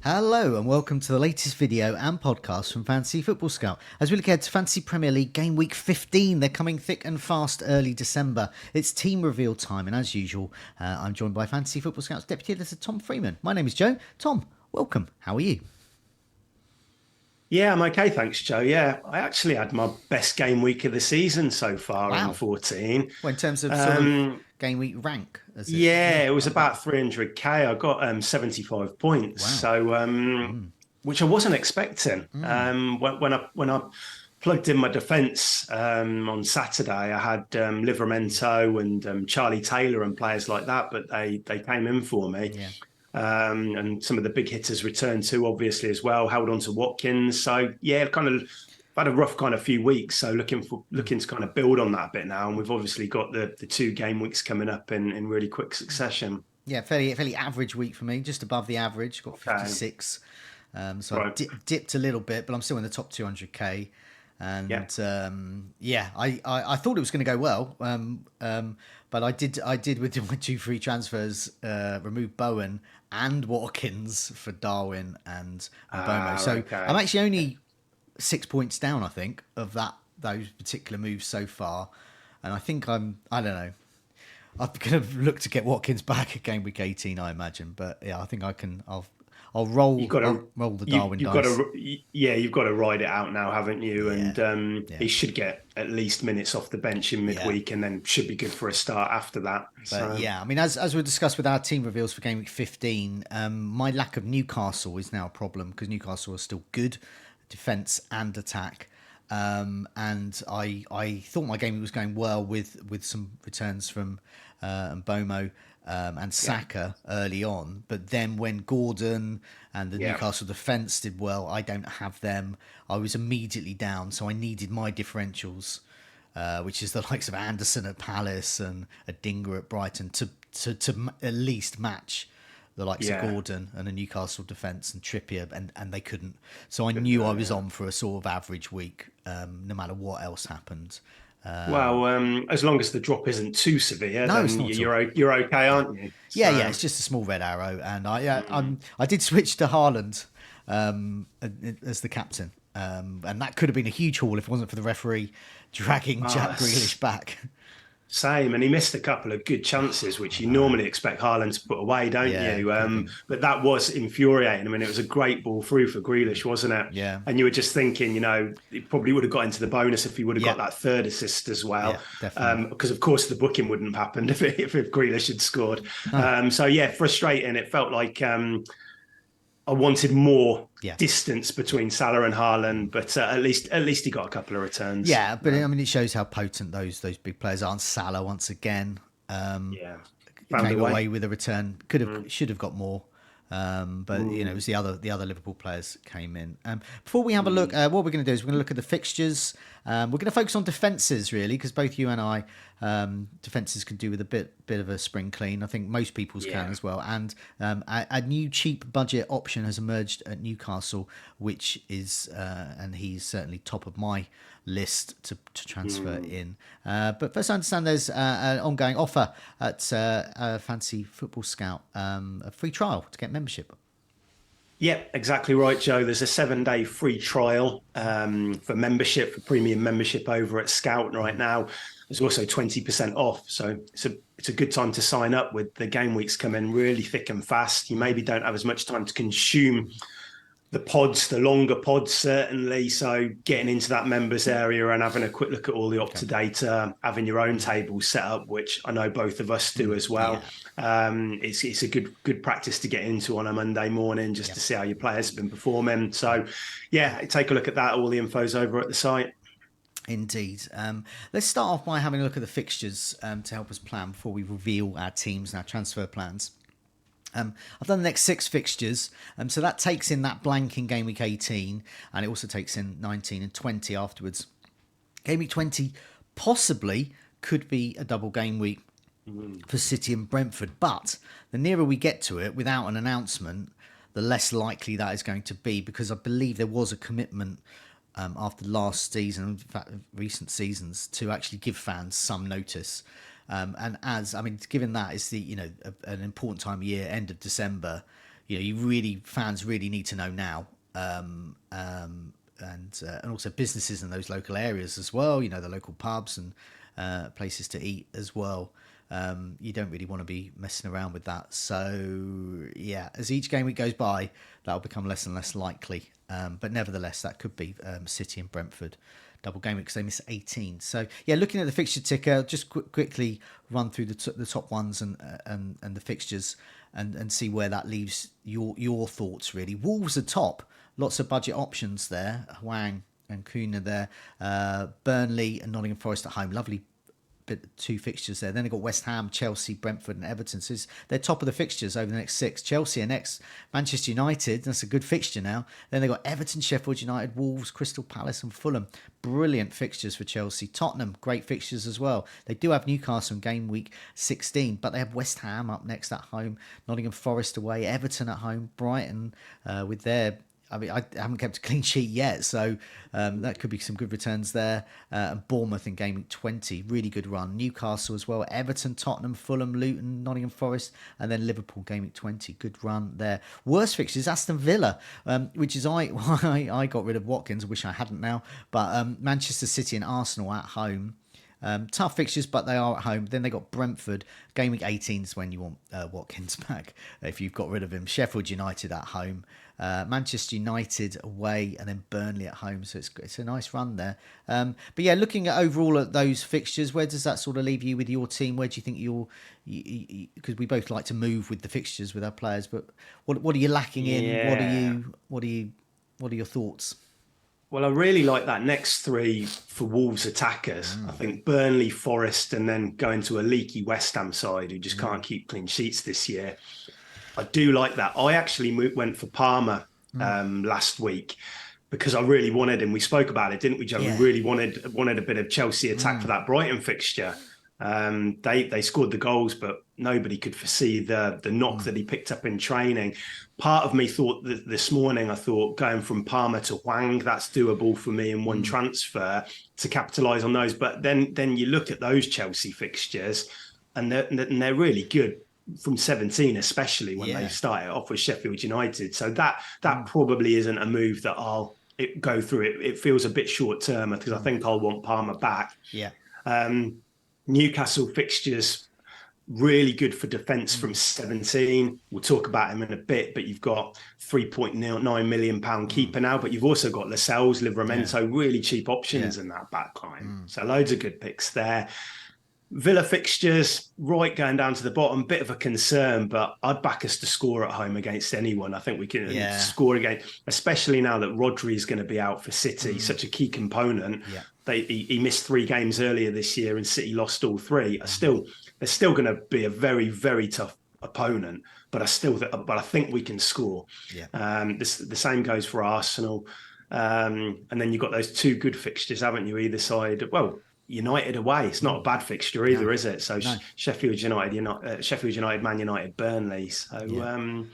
Hello and welcome to the latest video and podcast from Fantasy Football Scout. As we look ahead to Fantasy Premier League Game Week 15, they're coming thick and fast early December. It's team reveal time, and as usual, I'm joined by Fantasy Football Scout's Deputy Editor Tom Freeman. My name is Joe. Tom, welcome. How are you? Yeah, I'm okay, thanks, Joe. Yeah, I actually had my best game week of the season so far in Wow. 14. Well, in terms of sort of Game Week rank, as it? Yeah, Yeah, it was how about about 300k. I got 75 points, Wow. so which I wasn't expecting. When I plugged in my defence on Saturday, I had Livramento and Charlie Taylor and players like that, but they came in for me. Yeah. And some of the big hitters returned too, obviously, as well. Held on to Watkins. So yeah, kind of had a rough kind of few weeks. So looking to kind of build on that a bit now. And we've obviously got the two game weeks coming up in really quick succession. Yeah, fairly average week for me, just above the average. Got Okay. 56. So Right. I've dipped a little bit, but I'm still in the top 200k. And Yeah. I thought it was going to go well, but I did with my two free transfers remove Bowen and Watkins for Darwin and Bomo. So Okay. I'm actually only 6 points down, I think, of those particular moves so far, and I think I don't know. I'm going to look to get Watkins back at game week 18, I imagine, but yeah, I think I'll roll. You've got to I'll roll the Darwin you've dice. got to you've got to ride it out now, haven't you? And Yeah. he should get at least minutes off the bench in midweek, and then should be good for a start after that. But yeah, I mean, as we discussed with our team reveals for game week 15, my lack of Newcastle is now a problem because Newcastle are still good, defence and attack. And I thought my game was going well with some returns from Bomo and Saka early on, but then when Gordon and the Newcastle defence did well, I don't have them. I was immediately down, so I needed my differentials, which is the likes of Anderson at Palace and a Dinger at Brighton, to at least match the likes of Gordon and a Newcastle defence and Trippier, and they couldn't. So I knew I was on for a sort of average week, no matter what else happened. Well, as long as the drop isn't too severe, No, it's then not at all. you're okay, aren't you? Yeah, it's just a small red arrow, and I did switch to Haaland as the captain, and that could have been a huge haul if it wasn't for the referee dragging Jack Grealish back. Same, and he missed a couple of good chances, which you normally expect Haaland to put away, don't you? But that was infuriating. I mean, it was a great ball through for Grealish, wasn't it? Yeah. And you were just thinking, he probably would have got into the bonus if he would have got that third assist as well. Yeah, definitely. Because of course the booking wouldn't have happened if Grealish had scored. So yeah, frustrating. It felt like I wanted more distance between Salah and Haaland, but at least he got a couple of returns. Yeah, but I mean, it shows how potent those big players are. And Salah once again, Found came a way. away with a return. Should have got more, but it was the other Liverpool players came in. Before we have a look, what we're going to do is we're going to look at the fixtures. We're going to focus on defences really, because both you and I, defences can do with a bit of a spring clean. I think most people's can as well. And a new cheap budget option has emerged at Newcastle, which is and he's certainly top of my list to transfer in. But first, I understand there's an ongoing offer at Fantasy Football Scout, a free trial to get membership. Yeah, exactly right, Joe. There's a 7-day free trial for membership, for premium membership over at Scout right now. There's also 20% off. So it's a good time to sign up with the game weeks coming really thick and fast. You maybe don't have as much time to consume the longer pods, certainly. So getting into that members area and having a quick look at all the up-to-date, having your own table set up, which I know both of us do as well. It's a good practice to get into on a Monday morning just to see how your players have been performing. So yeah, take a look at that. All the info's over at the site. Indeed. Let's start off by having a look at the fixtures to help us plan before we reveal our teams and our transfer plans. I've done the next 6 fixtures, so that takes in that blank in game week 18, and it also takes in 19 and 20 afterwards. Game week 20 possibly could be a double game week for City and Brentford, but the nearer we get to it without an announcement, the less likely that is going to be, because I believe there was a commitment after last season, in fact recent seasons, to actually give fans some notice. And given that it's an important time of year, end of December, fans really need to know now. And also businesses in those local areas as well. The local pubs and places to eat as well. You don't really want to be messing around with that. So yeah, as each game week goes by, that'll become less and less likely. But nevertheless, that could be City and Brentford double game week because they miss 18. So yeah, looking at the fixture ticker, just quickly run through the top ones and the fixtures and see where that leaves your thoughts really. Wolves are top. Lots of budget options there. Hwang and Kuna there. Burnley and Nottingham Forest at home. Lovely two fixtures there. Then they've got West Ham, Chelsea, Brentford and Everton. So they're top of the fixtures over the next 6. Chelsea are next. Manchester United, that's a good fixture now. Then they've got Everton, Sheffield United, Wolves, Crystal Palace and Fulham. Brilliant fixtures for Chelsea. Tottenham, great fixtures as well. They do have Newcastle in game week 16, but they have West Ham up next at home, Nottingham Forest away, Everton at home, Brighton with their... I haven't kept a clean sheet yet, so that could be some good returns there. And Bournemouth in game week 20, really good run. Newcastle as well, Everton, Tottenham, Fulham, Luton, Nottingham Forest, and then Liverpool game week 20, good run there. Worst fixtures, Aston Villa, which is why I got rid of Watkins. I wish I hadn't now, but Manchester City and Arsenal at home. Tough fixtures, but they are at home. Then they got Brentford. Game week 18 is when you want Watkins back if you've got rid of him. Sheffield United at home. Manchester United away, and then Burnley at home. So it's a nice run there. But yeah, looking at overall at those fixtures, where does that sort of leave you with your team? Where do you think because we both like to move with the fixtures with our players, but what are you lacking in? Yeah. What are your thoughts? Well, I really like that next 3 for Wolves attackers. I think Burnley, Forest, and then going to a leaky West Ham side who just can't keep clean sheets this year. I do like that. I actually went for Palmer last week because I really wanted him. We spoke about it, didn't we, Joe? Yeah. We really wanted a bit of Chelsea attack for that Brighton fixture. They scored the goals, but nobody could foresee the knock that he picked up in training. Part of me thought that this morning, I thought going from Palmer to Hwang, that's doable for me in one transfer to capitalise on those. But then you look at those Chelsea fixtures and they're really good from 17, especially when they started off with Sheffield United. So that probably isn't a move that I'll go through. It feels a bit short term because I think I'll want Palmer back. Yeah. Newcastle fixtures really good for defence from 17. We'll talk about him in a bit, but you've got £3.9 million keeper now, but you've also got Lascelles, Livramento, really cheap options in that back line. So loads of good picks there. Villa fixtures, right going down to the bottom, bit of a concern, but I'd back us to score at home against anyone. I think we can score again, especially now that Rodri is going to be out for City, such a key component. Yeah. He missed 3 games earlier this year and City lost all 3. They're still going to be a very, very tough opponent, but I think we can score. Yeah. The same goes for Arsenal. And then you've got those 2 good fixtures, haven't you, either side? Well, United away, it's not a bad fixture either, is it? So Sheffield United, Man United, Burnley. So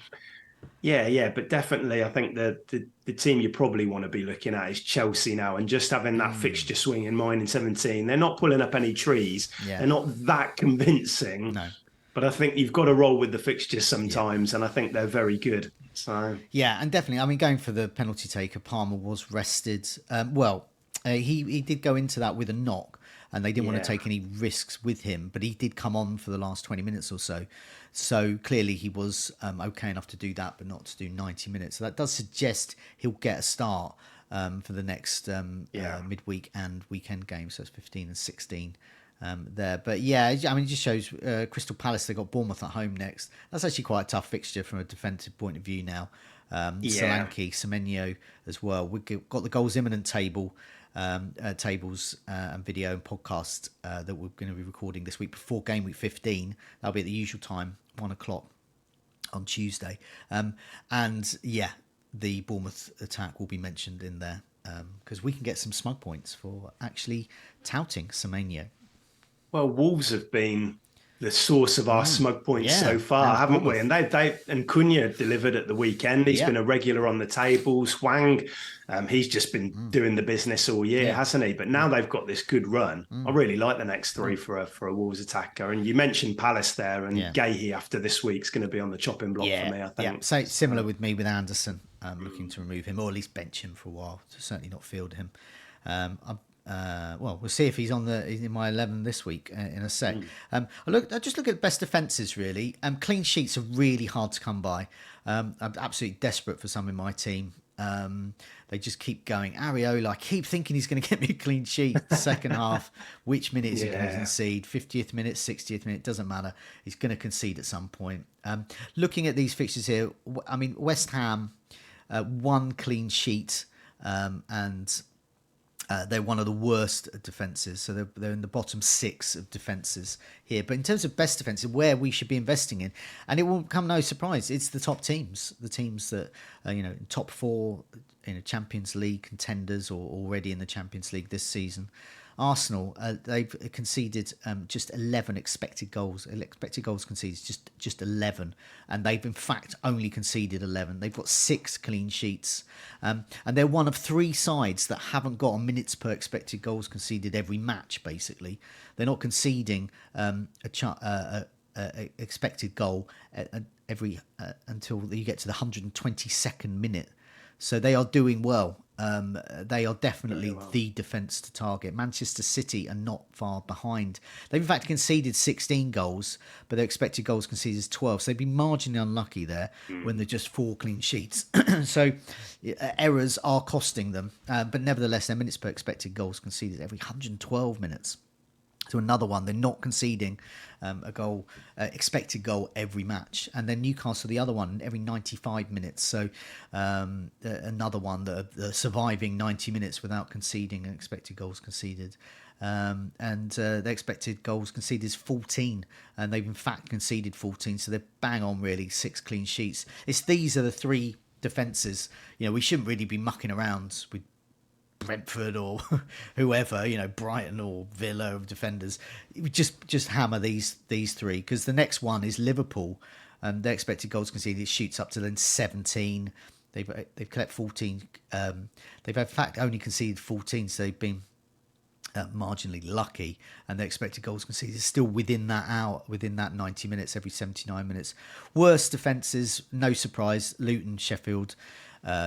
but definitely I think the team you probably want to be looking at is Chelsea now, and just having that fixture swing in mind in 17. They're not pulling up any trees. Yeah. They're not that convincing. No. But I think you've got to roll with the fixtures sometimes, and I think they're very good. So yeah, and definitely, I mean, going for the penalty taker, Palmer was rested. He did go into that with a knock, and they didn't want to take any risks with him, but he did come on for the last 20 minutes or so. So clearly he was okay enough to do that, but not to do 90 minutes. So that does suggest he'll get a start for the next midweek and weekend games. So it's 15 and 16 there. But yeah, I mean, it just shows Crystal Palace, they've got Bournemouth at home next. That's actually quite a tough fixture from a defensive point of view now. Solanke, Semenyo as well. We've got the goals imminent tables and video and podcast that we're going to be recording this week before game week 15. That'll be at the usual time, 1:00 on Tuesday. And yeah, the Bournemouth attack will be mentioned in there because we can get some smug points for actually touting Semenyo. Well, Wolves have been the source of our smug points so Yeah, far, and haven't we? Bournemouth. And and Cunha delivered at the weekend. He's Yeah, been a regular on the tables. Wang, he's just been doing the business all year, yeah, hasn't he? But now they've got this good run. I really like the next three for a Wolves attacker. And you mentioned Palace there, and yeah. Gahey after this week's going to be on the chopping block for Yeah, me, I yeah. think. So similar with me with Anderson, looking to remove him or at least bench him for a while. Certainly not field him. Well, we'll see if he's in my 11 this week in a sec. I just look at best defences really. Clean sheets are really hard to come by. I'm absolutely desperate for some in my team. They just keep going. Areola, I keep thinking he's going to get me a clean sheet. The second half, which minute is he going to concede? 50th minute, 60th minute, doesn't matter. He's going to concede at some point. Looking at these fixtures here, I mean, West Ham, one clean sheet, and they're one of the worst defences, so they're in the bottom 6 of defences here. But in terms of best defences, where we should be investing in, and it will come no surprise, it's the top teams, the teams that are, top 4 in Champions League contenders or already in the Champions League this season. Arsenal, they've conceded just 11 expected goals. Expected goals conceded just 11, and they've in fact only conceded 11. They've got 6 clean sheets, and they're one of 3 sides that haven't got a minutes per expected goals conceded every match. Basically, they're not conceding expected goal every until you get to the 122nd minute. So they are doing well. They are definitely the defence to target. Manchester City are not far behind. They've in fact conceded 16 goals, but their expected goals conceded is 12. So they've been marginally unlucky there when they're just 4 clean sheets. So errors are costing them. But nevertheless, their minutes per expected goals conceded every 112 minutes. So another one, they're not conceding a goal, expected goal every match. And then Newcastle, the other one, every 95 minutes. So another one, the surviving 90 minutes without conceding and expected goals conceded. And their expected goals conceded is 14. And they've in fact conceded 14. So they're bang on really, 6 clean sheets. These are the 3 defences. We shouldn't really be mucking around with Brentford or whoever, Brighton or Villa of defenders. Just hammer these 3, because the next one is Liverpool, and their expected goals conceded shoots up to then 17. They've collected 14. They've in fact only conceded 14, so they've been marginally lucky, and their expected goals conceded is still within that 90 minutes, every 79 minutes. Worst defences, no surprise, Luton, Sheffield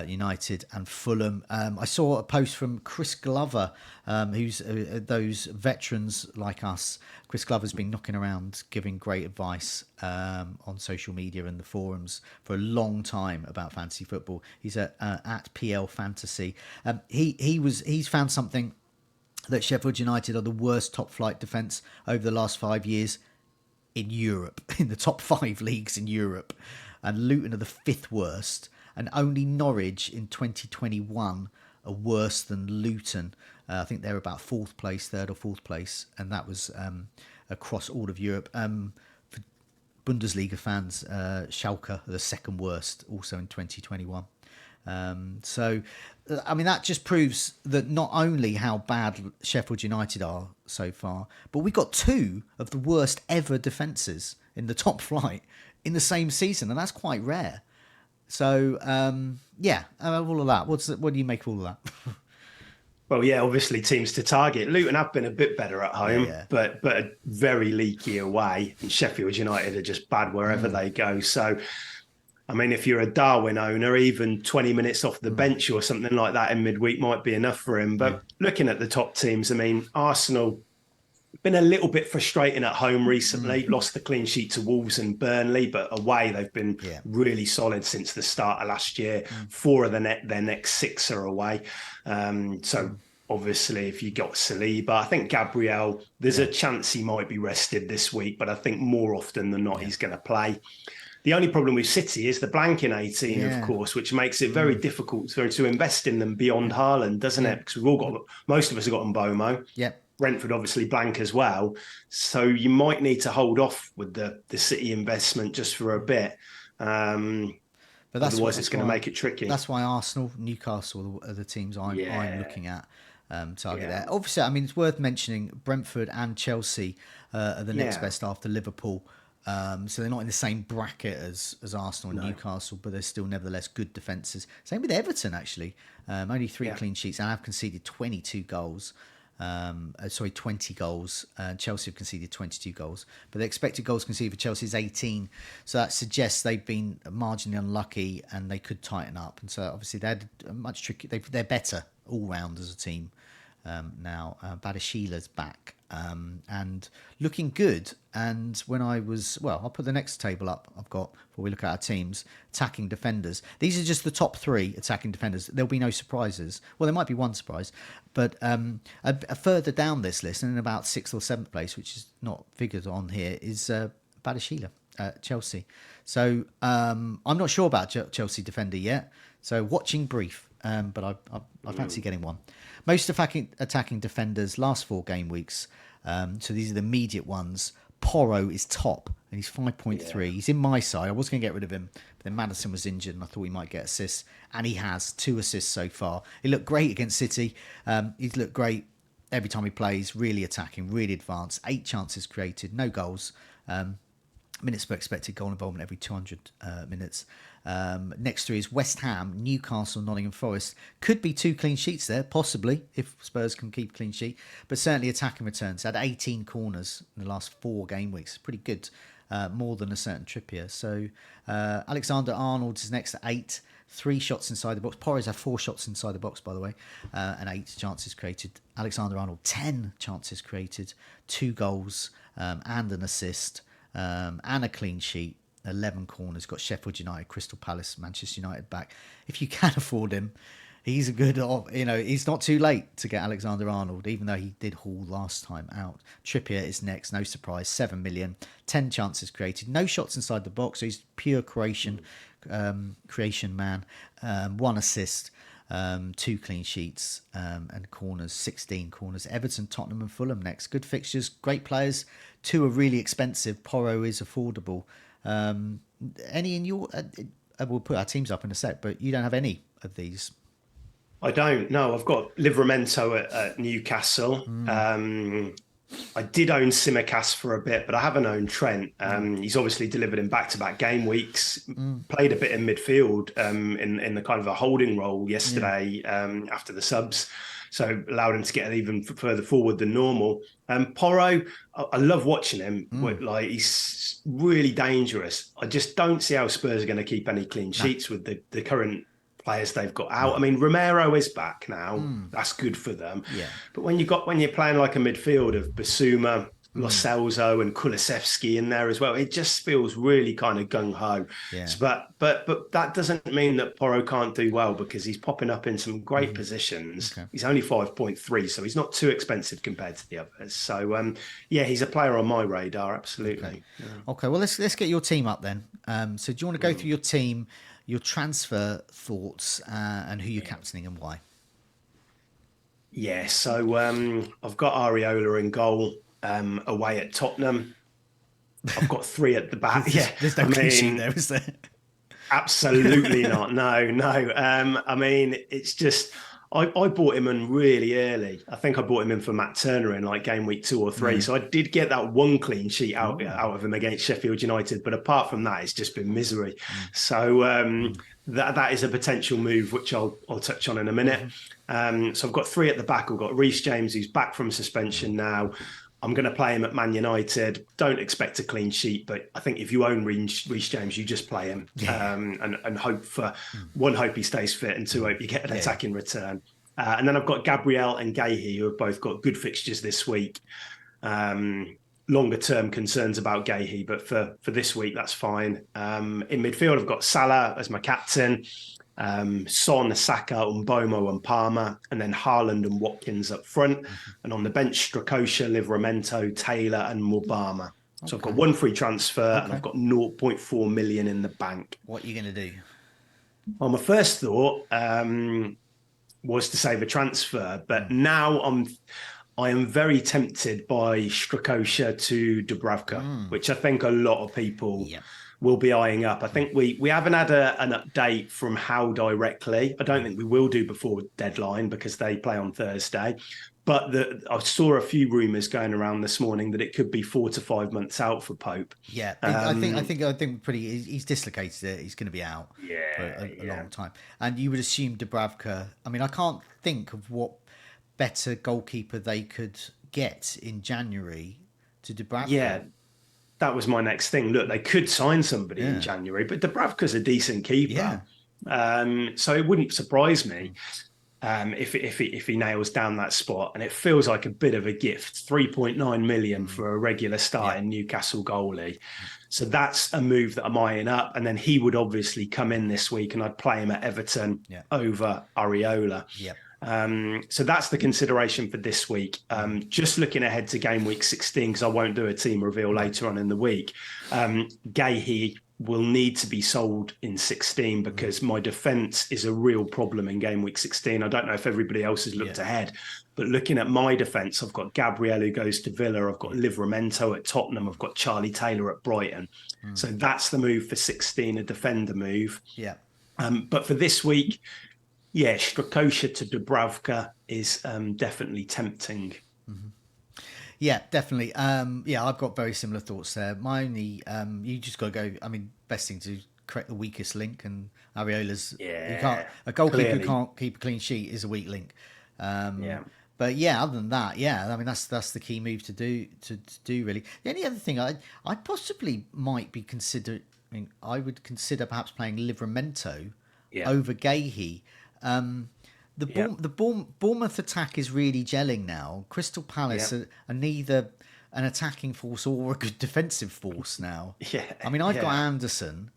United and Fulham. I saw a post from Chris Glover, who's those veterans like us. Chris Glover's been knocking around giving great advice on social media and the forums for a long time about fantasy football. He's at PL Fantasy. He's found something, that Sheffield United are the worst top flight defence over the last 5 years in Europe, in the top 5 leagues in Europe. And Luton are the 5th worst. And only Norwich in 2021 are worse than Luton. I think they're about 4th place, 3rd or 4th place. And that was across all of Europe. For Bundesliga fans, Schalke are the 2nd worst, also in 2021. So, I mean, that just proves that not only how bad Sheffield United are so far, but we got 2 of the worst ever defences in the top flight in the same season, and that's quite rare. So, all of that. What do you make of all of that? Well, yeah, obviously teams to target. Luton have been a bit better at home, but very leaky away. And Sheffield United are just bad wherever they go. So, I mean, if you're a Darwin owner, even 20 minutes off the bench or something like that in midweek might be enough for him. But looking at the top teams, I mean, Arsenal been a little bit frustrating at home recently. Lost the clean sheet to Wolves and Burnley, but away they've been really solid since the start of last year. 4 of their next 6 are away. So obviously, if you got Saliba, I think Gabriel, there's a chance he might be rested this week, but I think more often than not he's going to play. The only problem with City is the blank in 18, of course, which makes it very difficult to invest in them beyond Haaland, doesn't it? Because most of us have got Mbomo. Yep. Brentford obviously blank as well. So you might need to hold off with the City investment just for a bit. But otherwise it's going to make it tricky. That's why Arsenal, Newcastle are the teams I'm looking at. target Yeah. there. Obviously, I mean, it's worth mentioning Brentford and Chelsea are the next Yeah. best after Liverpool. So they're not in the same bracket as Arsenal and No. Newcastle, but they're still nevertheless good defences. Same with Everton, actually. Only three Yeah. clean sheets and have conceded 22 goals. 20 goals. Chelsea have conceded 22 goals, but the expected goals conceded for Chelsea is 18. So that suggests they've been marginally unlucky and they could tighten up. And so obviously they're much tricky. They're better all round as a team now. Badashila's back and looking good. And when I'll put the next table up I've got before we look at our teams. Attacking defenders. These are just the top 3 attacking defenders. There'll be no surprises. Well, there might be one surprise, but a further down this list, and in about 6th or 7th place, which is not figured on here, is Badashila, Chelsea. So I'm not sure about Chelsea defender yet. So watching brief, but I fancy getting one. Most attacking defenders last 4 game weeks. So these are the immediate ones. Porro is top, and he's 5.3. Yeah. He's in my side. I was going to get rid of him, but then Maddison was injured, and I thought he might get assists, and he has 2 assists so far. He looked great against City. He's looked great every time he plays. Really attacking, really advanced. 8 chances created, no goals. Minutes per expected goal involvement every 200 minutes. Next 3 is West Ham, Newcastle, Nottingham Forest. Could be 2 clean sheets there, possibly, if Spurs can keep clean sheet. But certainly attacking returns. Had 18 corners in the last 4 game weeks. Pretty good. More than a certain Trippier. So Alexander-Arnold is next at 8. 3 shots inside the box. Porres had 4 shots inside the box, by the way, and 8 chances created. Alexander-Arnold, 10 chances created, 2 goals and an assist. And a clean sheet, 11 corners. Got Sheffield United, Crystal Palace, Manchester United back. If you can afford him, he's a good, he's not too late to get Alexander-Arnold, even though he did haul last time out. Trippier is next, no surprise, 7 million, 10 chances created, no shots inside the box, so he's pure creation man. 1 assist, 2 clean sheets, and corners, 16 corners. Everton, Tottenham and Fulham next. Good fixtures, great players. 2 are really expensive. Porro is affordable. Any in your... we'll put our teams up in a sec, but you don't have any of these. I don't. No, I've got Livramento at Newcastle. I did own Simicast for a bit, but I haven't owned Trent. He's obviously delivered in back-to-back game weeks. Played a bit in midfield in the kind of a holding role yesterday after the subs, so allowed him to get even further forward than normal. Porro, I love watching him. Like, he's really dangerous. I just don't see how Spurs are going to keep any clean sheets with the current players they've got out. I mean, Romero is back now. That's good for them. Yeah. But when you're playing like a midfield of Basuma, Lo Celso and Kulusevski in there as well, it just feels really kind of gung-ho. Yeah. So, but that doesn't mean that Porro can't do well, because he's popping up in some great positions. Okay. He's only 5.3, so he's not too expensive compared to the others. So he's a player on my radar, absolutely. Okay, well let's get your team up then. So do you want to go through your team, your transfer thoughts, and who you're captaining and why? Yeah, so I've got Areola in goal away at Tottenham. I've got 3 at the back. There's no clean sheet there, is there? Absolutely not. No. I mean, it's just... I bought him in really early. I think I bought him in for Matt Turner in like game week 2 or 3. So I did get that 1 clean sheet out of him against Sheffield United. But apart from that, it's just been misery. So that is a potential move, which I'll touch on in a minute. So I've got 3 at the back. I've got Reece James, who's back from suspension now. I'm going to play him at Man United. Don't expect a clean sheet, but I think if you own Reece James, you just play him and hope for hope he stays fit, and 2, hope you get an attacking return. And then I've got Gabriel and Gahey, who have both got good fixtures this week. Longer term concerns about Gahey, but for this week, that's fine. In midfield, I've got Salah as my captain. Son, Saka, Mbomo and Palmer, and then Haaland and Watkins up front. And on the bench, Strakosha, Livramento, Taylor and Mubama. So I've got 1 free transfer and I've got 0.4 million in the bank. What are you going to do? Well, my first thought was to save a transfer, but now I am very tempted by Strakosha to Dubravka, which I think a lot of people we'll be eyeing up. I think we haven't had an update from How directly. I don't think we will do before deadline because they play on Thursday. But I saw a few rumours going around this morning that it could be 4 to 5 months out for Pope. Yeah, I think pretty. He's dislocated it. He's going to be out for Yeah, a yeah. long time. And you would assume Dubravka. I mean, I can't think of what better goalkeeper they could get in January to Dubravka. Yeah, that was my next thing. Look, they could sign somebody in Yeah. January, but Dubravka's a decent keeper. Yeah. So it wouldn't surprise me if he nails down that spot. And it feels like a bit of a gift, 3.9 million for a regular start in Newcastle goalie. So that's a move that I'm eyeing up. And then he would obviously come in this week and I'd play him at Everton over Areola. Yeah. So that's the consideration for this week. Just looking ahead to game week 16, because I won't do a team reveal later on in the week. Gahey will need to be sold in 16 because my defence is a real problem in game week 16. I don't know if everybody else has looked ahead, but looking at my defence, I've got Gabriel who goes to Villa. I've got Livramento at Tottenham. I've got Charlie Taylor at Brighton. So that's the move for 16, a defender move. Yeah. But for this week, Strakosha to Dubravka is definitely tempting. Yeah, definitely. I've got very similar thoughts there. My only, you just got to go. I mean, best thing to correct the weakest link, and Areola's. A goalkeeper who can't keep a clean sheet is a weak link. But other than that, I mean that's the key move to do really. The only other thing I possibly might be considering, I would consider perhaps playing Livramento over Gahey. The Bournemouth attack is really gelling now. Crystal Palace are neither an attacking force or a good defensive force now. I mean, I've got Anderson,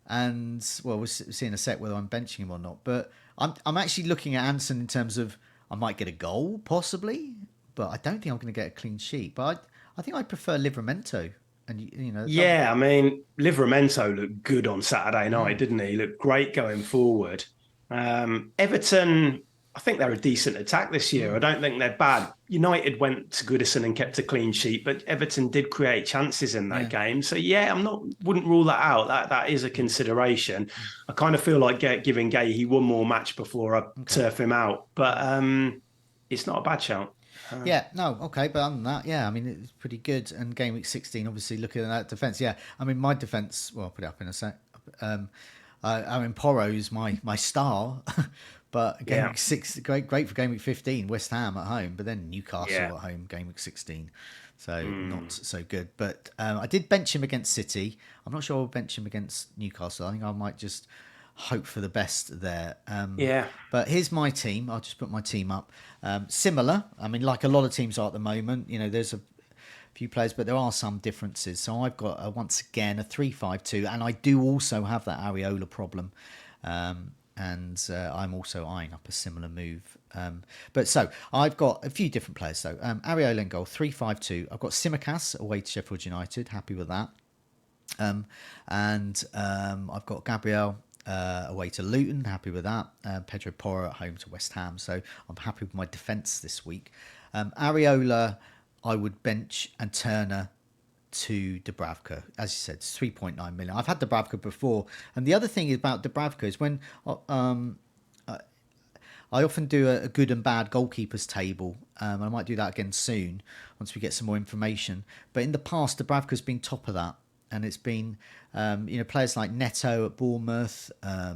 and we'll see in a sec whether I'm benching him or not. But I'm actually looking at Anderson in terms of I might get a goal possibly, but I don't think I'm going to get a clean sheet. But I think I'd prefer Livramento. And I mean, Livramento looked good on Saturday night, didn't he? He looked great going forward. Everton, I think they're a decent attack this year. I don't think they're bad. United went to Goodison and kept a clean sheet, but Everton did create chances in that game. So wouldn't rule that out. That is a consideration. I kind of feel like giving Gahey one more match before I turf him out, but it's not a bad shout. But other than that, I mean, it's pretty good. And game week 16, obviously, looking at that defence, I mean, my defence, well, I'll put it up in a sec. I mean, Porro's my star, but game week 6, great for game week 15, West Ham at home, but then Newcastle at home, game week 16. So not so good. But I did bench him against City. I'm not sure I'll bench him against Newcastle. I think I might just hope for the best there. But here's my team. I'll just put my team up. Similar. I mean, like a lot of teams are at the moment. There's a few players, but there are some differences. So I've got once again a 3-5-2, and I do also have that Areola problem. And I'm also eyeing up a similar move. But so I've got a few different players. So Areola in goal, 3-5-2. I've got Simicas away to Sheffield United. Happy with that. And I've got Gabriel away to Luton. Happy with that. Pedro Porro at home to West Ham. So I'm happy with my defence this week. Areola, I would bench, and Turner to Dubravka. As you said, it's 3.9 million. I've had Dubravka before. And the other thing about Dubravka is when I often do a good and bad goalkeepers table. I might do that again soon once we get some more information. But in the past, Dubravka's been top of that. And it's been, players like Neto at Bournemouth,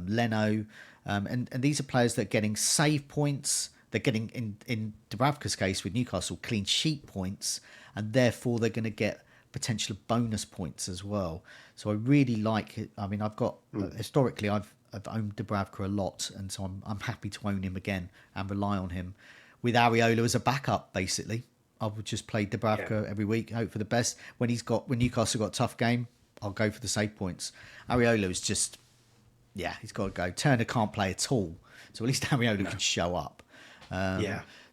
Leno. And these are players that are getting save points. They're getting, in Dubravka's case with Newcastle, clean sheet points. And therefore, they're going to get potential bonus points as well. So I really like it. I mean, I've got historically I've owned Dubravka a lot, and so I'm happy to own him again and rely on him with Areola as a backup. Basically, I would just play Dubravka every week, hope for the best. When Newcastle got a tough game, I'll go for the save points. Areola is just he's got to go. Turner can't play at all, so at least Areola can show up.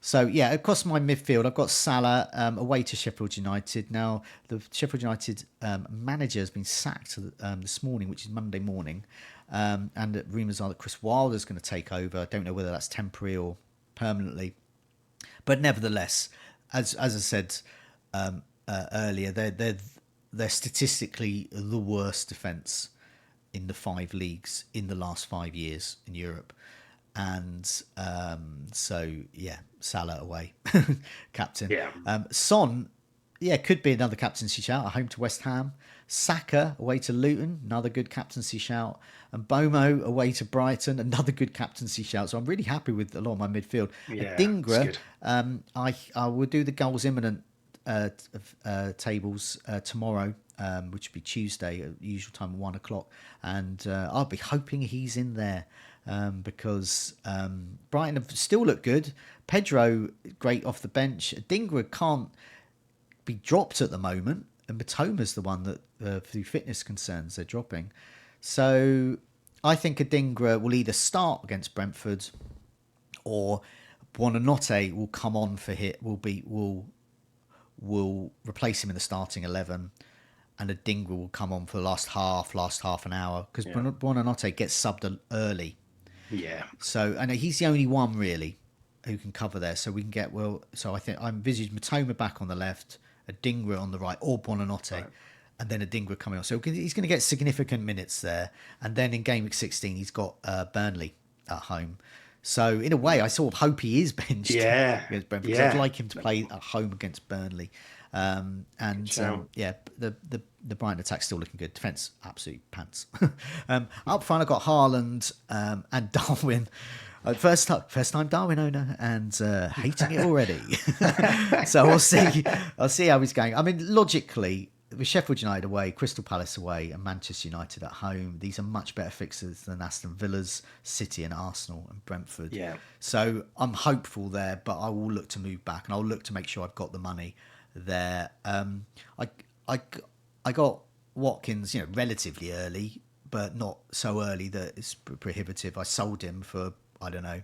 So, across my midfield, I've got Salah away to Sheffield United. Now, the Sheffield United manager has been sacked this morning, which is Monday morning. And rumours are that Chris Wilder's going to take over. I don't know whether that's temporary or permanently. But nevertheless, as I said earlier, they're they're statistically the worst defence in the 5 leagues in the last 5 years in Europe. And so, yeah, Salah away, captain. Yeah. Son, yeah, could be another captaincy shout at home to West Ham. Saka away to Luton, another good captaincy shout. And Bomo away to Brighton, another good captaincy shout. So I'm really happy with a lot of my midfield. Yeah, it's Dingra, good. I will do the goals imminent tables tomorrow, which would be Tuesday at the usual time, 1 o'clock. And I'll be hoping he's in there. Because Brighton have still looked good. Pedro, great off the bench. Dingra can't be dropped at the moment. And Matoma's the one that, through fitness concerns, they're dropping. So I think Adingra will either start against Brentford or Buonanotte will come on for will replace him in the starting 11. And Adingra will come on for the last half an hour. Because Buonanotte gets subbed early. Yeah. So, and he's the only one really who can cover there. So we can get, so I think I envisage Matoma back on the left, Adingra on the right, or Buonanotte, and then Adingra coming on. So he's going to get significant minutes there. And then in Gameweek 16, he's got Burnley at home. So in a way, I sort of hope he is benched against Brentford, because I'd like him to play at home against Burnley. The Brighton attack's still looking good. Defence, absolute pants. Up front, I got Haaland and Darwin. First time Darwin owner, and hating it already. So we'll see. I'll see how he's going. I mean, logically, with Sheffield United away, Crystal Palace away, and Manchester United at home, these are much better fixtures than Aston Villa's, City and Arsenal and Brentford. Yeah. So I'm hopeful there, but I will look to move back, and I'll look to make sure I've got the money there. I got Watkins, relatively early, but not so early that it's prohibitive. I sold him for, I don't know,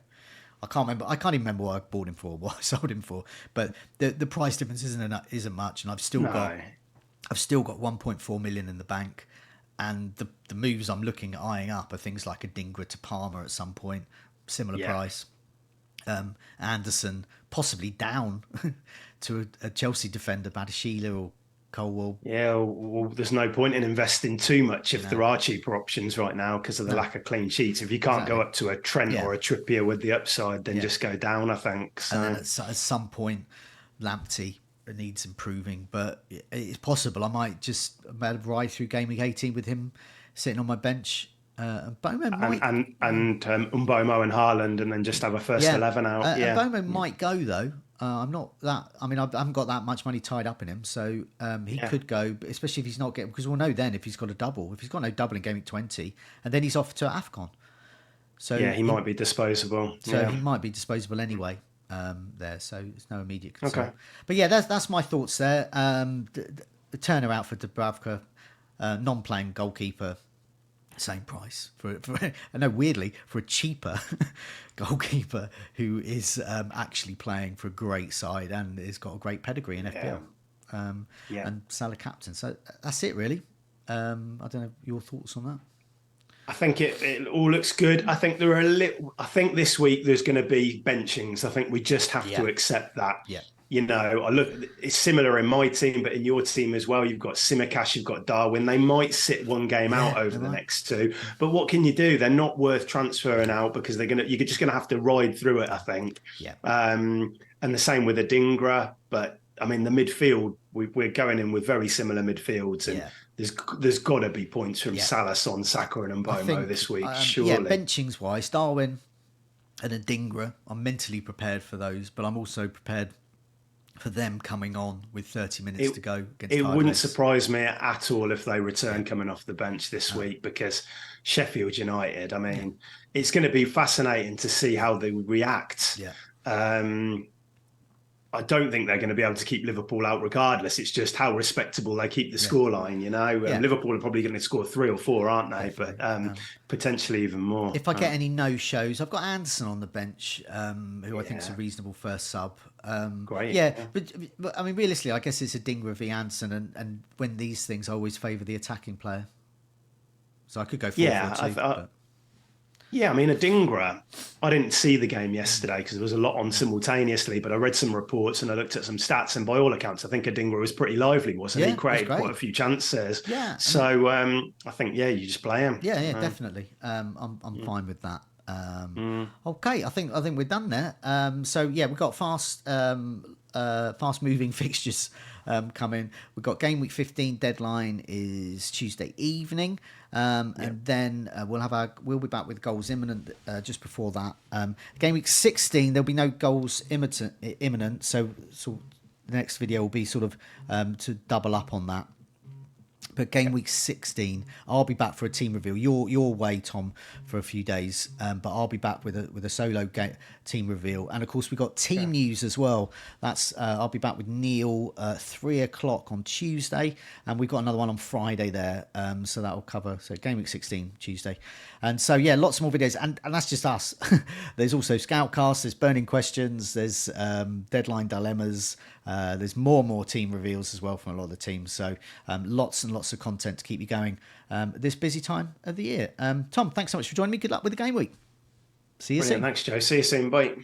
I can't even remember what I bought him for, what I sold him for. But the price difference isn't much, and I've still got 1.4 million in the bank. And the moves I'm eyeing up are things like a Dingra to Palmer at some point, similar price. Anderson possibly down to a Chelsea defender, Badashila or Colwell. Yeah, well, there's no point in investing too much if there are cheaper options right now because of the lack of clean sheets. If you can't go up to a Trent or a Trippier with the upside, then just go down, I think. So. And then at some point, Lamptey needs improving, but it's possible I might just ride through Game Week 18 with him sitting on my bench. Bowman might... and Mbeumo and Haaland, and then just have a first 11 out. And Bowman might go though. I'm not that. I mean, I haven't got that much money tied up in him, so he could go, especially if he's not getting. Because we'll know then if he's got a double. If he's got no double in Game Week 20, and then he's off to AFCON. So he might be disposable. So he might be disposable anyway. There, so it's no immediate concern. Okay. But yeah, that's my thoughts there. The Turner out for Dubravka, non-playing goalkeeper. Same price for I know, weirdly, for a cheaper goalkeeper who is actually playing for a great side and has got a great pedigree in FPL. And Salah captain. So that's it really. I don't know your thoughts on that. I think it all looks good. I think I think this week there's going to be benchings. I think we just have to accept that. Yeah. It's similar in my team, but in your team as well, you've got Simicast, you've got Darwin. They might sit one game out over the next two, but what can you do? They're not worth transferring out because you're just going to have to ride through it, I think. Yeah. And the same with Adingra, but I mean, the midfield, we're going in with very similar midfields, and there's got to be points from Salah, Son, Saka, and Mbeumo this week, surely. Yeah, benchings wise, Darwin and Adingra, I'm mentally prepared for those, but I'm also prepared for them coming on with 30 minutes to go against It wouldn't surprise me at all if they return coming off the bench this week, because Sheffield United, I mean, it's going to be fascinating to see how they react. I don't think they're going to be able to keep Liverpool out regardless. It's just how respectable they keep the scoreline, Liverpool are probably going to score 3 or 4, aren't they? But potentially even more. If I get any no-shows, I've got Anderson on the bench, who I think is a reasonable first sub. Great. But I mean, realistically, I guess it's a Dingra v Anderson, and when these things, I always favour the attacking player. So I could go 4-4-2. Yeah, I mean, Adingra, I didn't see the game yesterday because there was a lot on simultaneously, but I read some reports and I looked at some stats, and by all accounts, I think Adingra was pretty lively, wasn't he? Yeah, it was Created quite a great. few chances. Yeah, and So I think, yeah, you just play him. yeah, definitely. I'm Mm, fine with that. mm, Okay, I think we're done there. So yeah, we've got fast moving fixtures coming. We've got game week 15 deadline is Tuesday evening, yeah. and then we'll be back with goals imminent just before that. Game week 16 there'll be no goals imminent, so the next video will be sort of to double up on that. But game week 16, I'll be back for a team reveal. Your way, Tom, for a few days. But I'll be back with a solo team reveal, and of course we've got team Okay. news as well. That's I'll be back with Neil 3 o'clock on Tuesday, and we've got another one on Friday there. So that'll cover game week 16 Tuesday, and so yeah, lots more videos, and that's just us. There's also Scoutcast, there's burning questions, there's deadline dilemmas. There's more and more team reveals as well from a lot of the teams. So lots and lots of content to keep you going this busy time of the year. Tom, thanks so much for joining me. Good luck with the game week. See you Brilliant. soon. Thanks, Joe. See you soon. Bye.